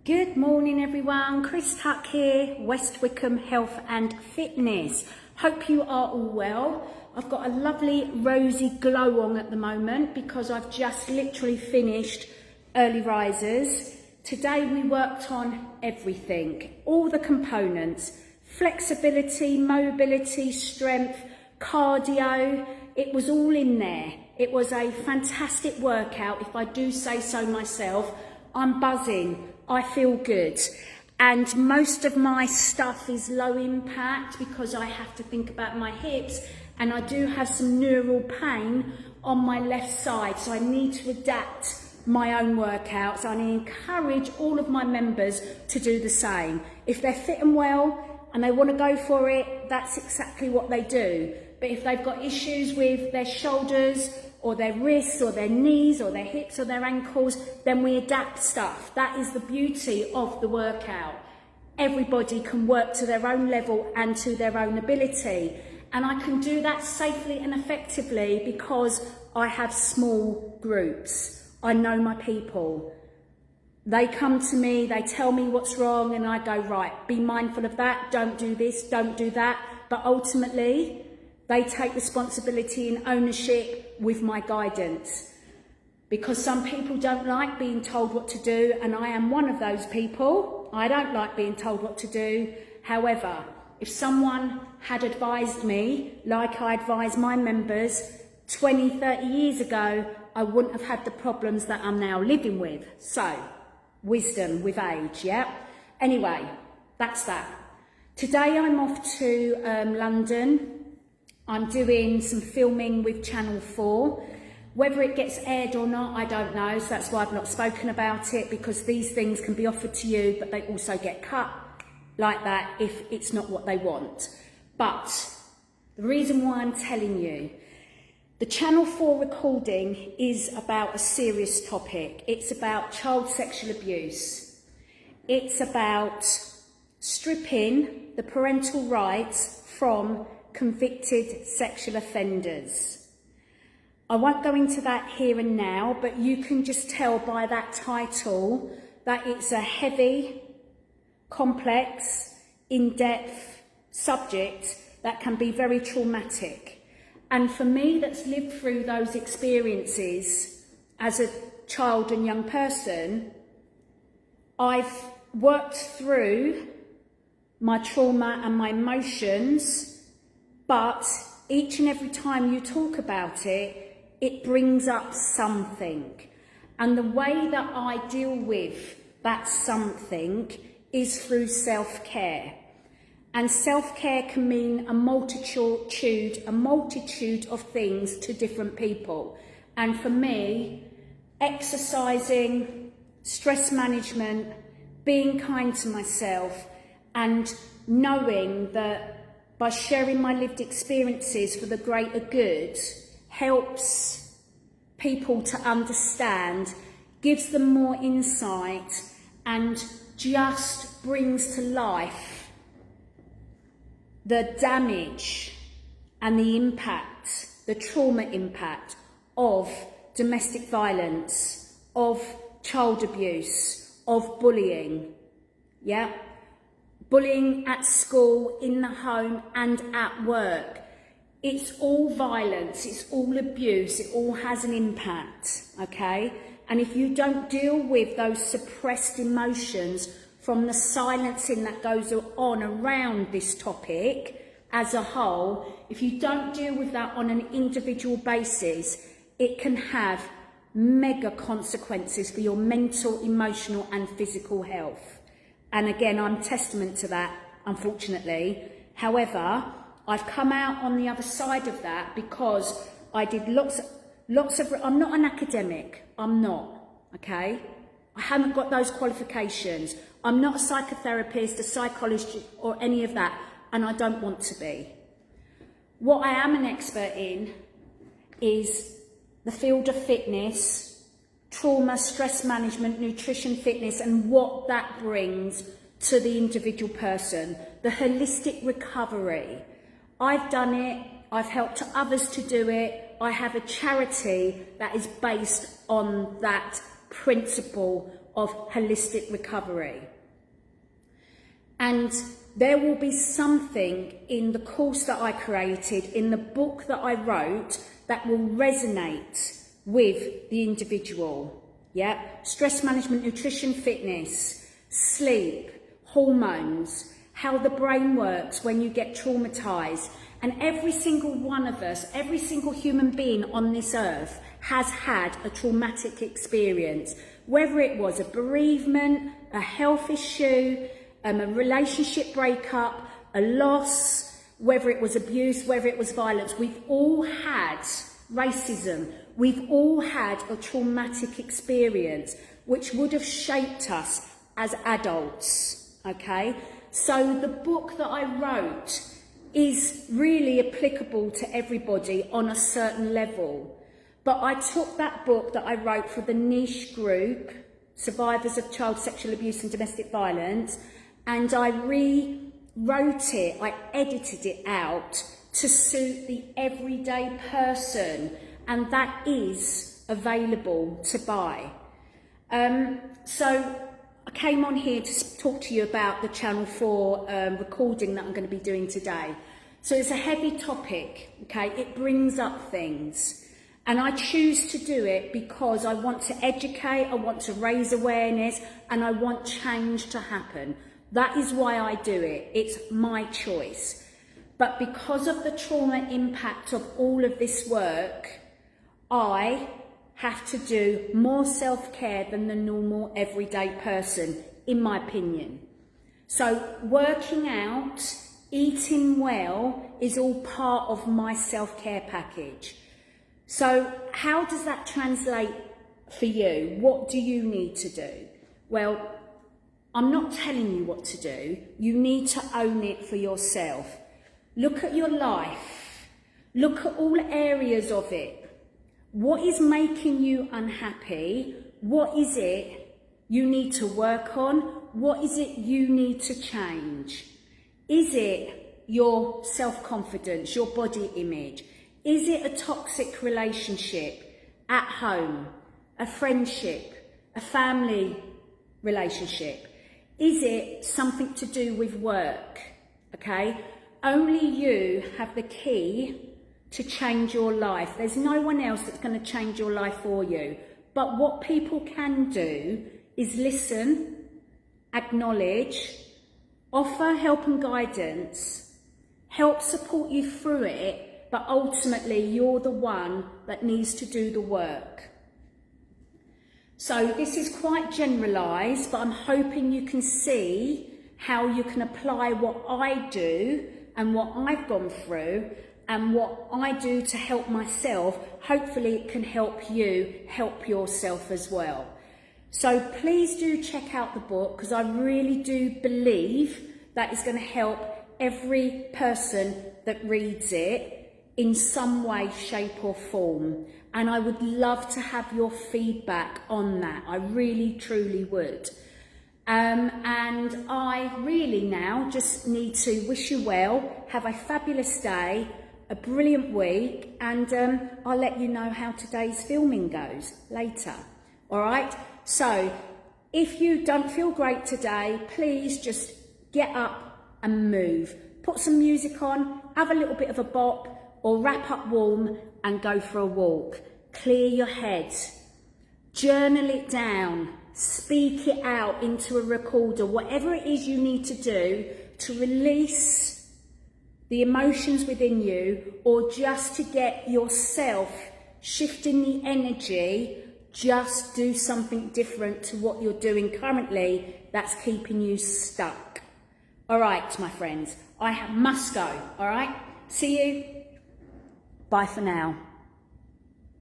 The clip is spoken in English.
Good morning everyone, Chris Tuck here, West Wickham Health and Fitness. Hope you are all well. I've got a lovely rosy glow on at the moment because I've just literally finished early risers. Today we worked on everything, all the components, flexibility, mobility, strength, cardio, it was all in there. It was a fantastic workout, if I do say so myself. I'm buzzing. I feel good, and most of my stuff is low impact because I have to think about my hips, and I do have some neural pain on my left side, so I need to adapt my own workouts. I encourage all of my members to do the same. If they're fit and well and they want to go for it, that's exactly what they do. But if they've got issues with their shoulders or their wrists or their knees or their hips or their ankles, then we adapt stuff. That is the beauty of the workout. Everybody can work to their own level and to their own ability. And I can do that safely and effectively because I have small groups. I know my people. They come to me, they tell me what's wrong, and I go, right, be mindful of that, don't do this, don't do that. But ultimately, they take responsibility and ownership with my guidance, because some people don't like being told what to do, and I am one of those people. I don't like being told what to do. However, if someone had advised me like I advise my members 20, 30 years ago, I wouldn't have had the problems that I'm now living with. So, wisdom with age, yeah? Anyway, that's that. Today I'm off to London. I'm doing some filming with Channel 4. Whether it gets aired or not, I don't know, so that's why I've not spoken about it, because these things can be offered to you, but they also get cut like that if it's not what they want. But the reason why I'm telling you, the Channel 4 recording is about a serious topic. It's about child sexual abuse. It's about stripping the parental rights from convicted sexual offenders. I won't go into that here and now, but you can just tell by that title that it's a heavy, complex, in-depth subject that can be very traumatic. And for me, that's lived through those experiences as a child and young person, I've worked through my trauma and my emotions. But each and every time you talk about it, it brings up something. And the way that I deal with that something is through self-care. And self-care can mean a multitude of things to different people. And for me, exercising, stress management, being kind to myself, and knowing that by sharing my lived experiences for the greater good helps people to understand, gives them more insight, and just brings to life the damage and the impact, the trauma impact of domestic violence, of child abuse, of bullying, yeah? Bullying at school, in the home and at work. It's all violence, it's all abuse, it all has an impact, okay? And if you don't deal with those suppressed emotions from the silencing that goes on around this topic as a whole, if you don't deal with that on an individual basis, it can have mega consequences for your mental, emotional and physical health. And again, I'm testament to that, unfortunately. However, I've come out on the other side of that because I did lots of, I'm not an academic, I'm not, okay? I haven't got those qualifications. I'm not a psychotherapist, a psychologist or any of that, and I don't want to be. What I am an expert in is the field of fitness, trauma, stress management, nutrition, fitness, and what that brings to the individual person, the holistic recovery. I've done it, I've helped others to do it, I have a charity that is based on that principle of holistic recovery. And there will be something in the course that I created, in the book that I wrote, that will resonate with the individual. Yeah, stress management, nutrition, fitness, sleep, hormones, how the brain works when you get traumatized. And every single one of us, every single human being on this earth has had a traumatic experience, whether it was a bereavement, a health issue, a relationship breakup, a loss, whether it was abuse, whether it was violence. We've all had racism. We've all had a traumatic experience which would have shaped us as adults, okay? So the book that I wrote is really applicable to everybody on a certain level. But I took that book that I wrote for the niche group, survivors of child sexual abuse and domestic violence, and I rewrote it, I edited it out to suit the everyday person, and that is available to buy. So I came on here to talk to you about the Channel 4 recording that I'm going to be doing today. So it's a heavy topic, okay? It brings up things. And I choose to do it because I want to educate, I want to raise awareness, and I want change to happen. That is why I do it. It's my choice. But because of the trauma impact of all of this work, I have to do more self-care than the normal everyday person, in my opinion. So working out, eating well is all part of my self-care package. So how does that translate for you? What do you need to do? Well, I'm not telling you what to do. You need to own it for yourself. Look at your life. Look at all areas of it. What is making you unhappy? What is it you need to work on? What is it you need to change? Is it your self-confidence, your body image? Is it a toxic relationship at home, a friendship, a family relationship? Is it something to do with work? Okay? Only you have the key to change your life. There's no one else that's going to change your life for you. But what people can do is listen, acknowledge, offer help and guidance, help support you through it, but ultimately you're the one that needs to do the work. So this is quite generalised, but I'm hoping you can see how you can apply what I do and what I've gone through and what I do to help myself. Hopefully it can help you help yourself as well. So please do check out the book, because I really do believe that is going to help every person that reads it in some way, shape or form. And I would love to have your feedback on that. I really, truly would. And I really now just need to wish you well, have a fabulous day, a brilliant week, and I'll let you know how today's filming goes later. All right? So if you don't feel great today, please just get up and move. Put some music on, have a little bit of a bop, or wrap up warm and go for a walk. Clear your head. Journal it down. Speak it out into a recorder. Whatever it is you need to do to release the emotions within you, or just to get yourself shifting the energy, just do something different to what you're doing currently that's keeping you stuck. All right, my friends, I must go, all right? See you. Bye for now.